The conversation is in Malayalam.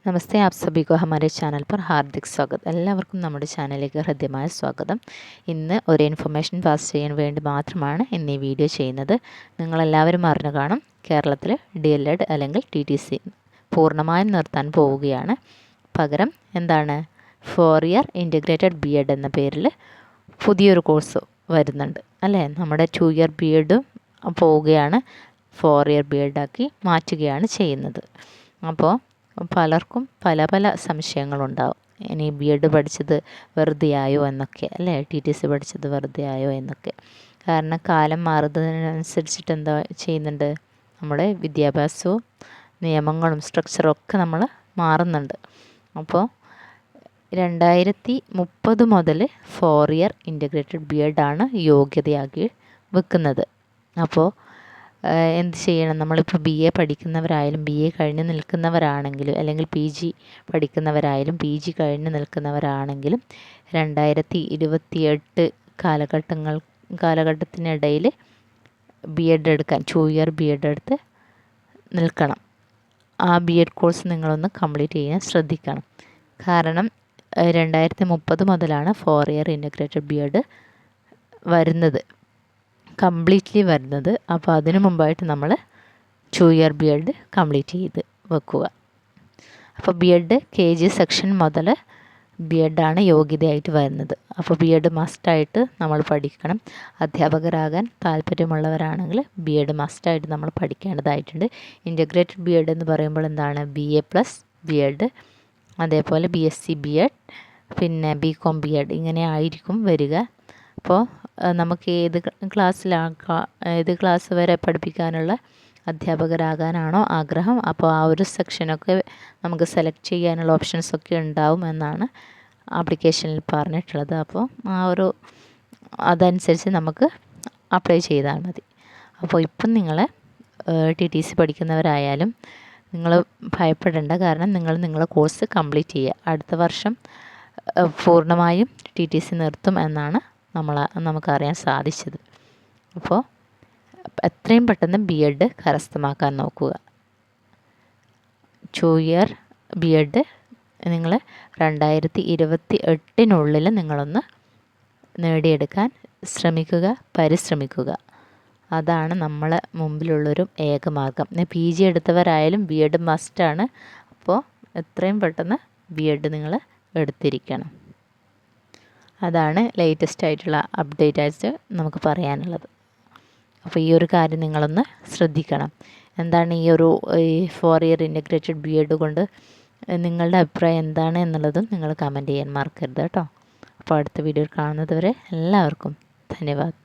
नमस्ते, आप सभी को हमारे चैनल पर हार्दिक स्वागत. എല്ലാവർക്കും നമ്മുടെ ചാനലിലേക്ക് ഹൃദ്യമായ സ്വാഗതം. ഇന്ന് ഒരു ഇൻഫർമേഷൻ പാസ് ചെയ്യാൻ വേണ്ടി മാത്രമാണ് ഇന്ന് ഈ വീഡിയോ ചെയ്യുന്നത്. നിങ്ങളെല്ലാവരും അറിഞ്ഞു കാണും, കേരളത്തിൽ DLED അല്ലെങ്കിൽ TTC പൂർണ്ണമായും നിർത്താൻ പോവുകയാണ്. പകരം എന്താണ് 4 ഇയർ ഇൻ്റഗ്രേറ്റഡ് BEd എന്ന പേരിൽ പുതിയൊരു കോഴ്സ് വരുന്നുണ്ട് അല്ലേ. നമ്മുടെ 2 ഇയർ BEd പോവുകയാണ്, 4 ഇയർ BEd ആക്കി മാറ്റുകയാണ് ചെയ്യുന്നത്. അപ്പോൾ പലർക്കും പല പല സംശയങ്ങളുണ്ടാവും. ഇനി BEd പഠിച്ചത് വെറുതെ ആയോ എന്നൊക്കെ അല്ലേ, TTC പഠിച്ചത് വെറുതെ ആയോ എന്നൊക്കെ. കാരണം കാലം മാറുന്നതിനനുസരിച്ചിട്ട് എന്താ ചെയ്യുന്നുണ്ട്, നമ്മുടെ വിദ്യാഭ്യാസവും നിയമങ്ങളും സ്ട്രക്ചറും ഒക്കെ നമ്മൾ മാറുന്നുണ്ട്. അപ്പോൾ 2030 മുതൽ 4 ഇയർ ഇൻ്റഗ്രേറ്റഡ് BEd ആണ് യോഗ്യതയാക്കി വെക്കുന്നത്. അപ്പോൾ എന്ത് ചെയ്യണം, നമ്മളിപ്പോൾ BA പഠിക്കുന്നവരായാലും BA കഴിഞ്ഞ് നിൽക്കുന്നവരാണെങ്കിലും അല്ലെങ്കിൽ PG പഠിക്കുന്നവരായാലും PG കഴിഞ്ഞ് നിൽക്കുന്നവരാണെങ്കിലും 2028 കാലഘട്ടത്തിനിടയിൽ BEd എടുക്കാൻ 2 ഇയർ BEd എടുത്ത് നിൽക്കണം. ആ BEd കോഴ്സ് നിങ്ങളൊന്ന് കംപ്ലീറ്റ് ചെയ്യാൻ ശ്രദ്ധിക്കണം. കാരണം 2030 മുതലാണ് 4 ഇയർ ഇൻ്റഗ്രേറ്റഡ് BEd വരുന്നത്, കംപ്ലീറ്റ്ലി വരുന്നത്. അപ്പോൾ അതിനു മുമ്പായിട്ട് നമ്മൾ 2 ഇയർ BEd കംപ്ലീറ്റ് ചെയ്ത് വെക്കുക. അപ്പോൾ BEd KG സെക്ഷൻ മുതൽ BEd ആണ് യോഗ്യതയായിട്ട് വരുന്നത്. അപ്പോൾ BEd മസ്റ്റായിട്ട് നമ്മൾ പഠിക്കണം. അധ്യാപകരാകാൻ താല്പര്യമുള്ളവരാണെങ്കിൽ BEd മസ്റ്റായിട്ട് നമ്മൾ പഠിക്കേണ്ടതായിട്ടുണ്ട്. ഇൻ്റഗ്രേറ്റഡ് BEd എന്ന് പറയുമ്പോൾ എന്താണ്, BA പ്ലസ് BEd, അതേപോലെ BSc BEd, പിന്നെ BCom BEd ഇങ്ങനെ ആയിരിക്കും വരിക. അപ്പോൾ നമുക്ക് ഏത് ക്ലാസ് വരെ പഠിപ്പിക്കാനുള്ള അധ്യാപകരാകാനാണോ ആഗ്രഹം, അപ്പോൾ ആ ഒരു സെക്ഷനൊക്കെ നമുക്ക് സെലക്ട് ചെയ്യാനുള്ള ഓപ്ഷൻസൊക്കെ ഉണ്ടാവും എന്നാണ് ആപ്ലിക്കേഷനിൽ പറഞ്ഞിട്ടുള്ളത്. അപ്പോൾ അതനുസരിച്ച് നമുക്ക് അപ്ലൈ ചെയ്താൽ മതി. അപ്പോൾ ഇപ്പം നിങ്ങൾ TTC പഠിക്കുന്നവരായാലും നിങ്ങൾ ഭയപ്പെടേണ്ട, കാരണം നിങ്ങളെ കോഴ്സ് കംപ്ലീറ്റ് ചെയ്യുക. അടുത്ത വർഷം പൂർണ്ണമായും TTC നിർത്തും എന്നാണ് നമുക്കറിയാൻ സാധിച്ചത്. അപ്പോൾ എത്രയും പെട്ടെന്ന് BEd കരസ്ഥമാക്കാൻ നോക്കുക. 2 ഇയർ BEd നിങ്ങൾ 2028 നിങ്ങളൊന്ന് നേടിയെടുക്കാൻ പരിശ്രമിക്കുക. അതാണ് നമ്മളെ മുമ്പിലുള്ളൊരു ഏക മാർഗം. PG എടുത്തവരായാലും BEd മസ്റ്റാണ്. അപ്പോൾ എത്രയും പെട്ടെന്ന് BEd നിങ്ങൾ എടുത്തിരിക്കണം. അതാണ് ലേറ്റസ്റ്റ് ആയിട്ടുള്ള അപ്ഡേറ്റ് ആയിട്ട് നമുക്ക് പറയാനുള്ളത്. അപ്പോൾ ഈ ഒരു കാര്യം നിങ്ങളൊന്ന് ശ്രദ്ധിക്കണം. എന്താണ് ഈ 4 ഇയർ ഇൻ്റഗ്രേറ്റഡ് BEd കൊണ്ട് നിങ്ങളുടെ അഭിപ്രായം എന്താണ് എന്നുള്ളതും നിങ്ങൾ കമൻറ്റ് ചെയ്യാൻ മറക്കരുത് കേട്ടോ. അപ്പോൾ അടുത്ത വീഡിയോയിൽ കാണുന്നത് വരെ എല്ലാവർക്കും ധന്യവാദം.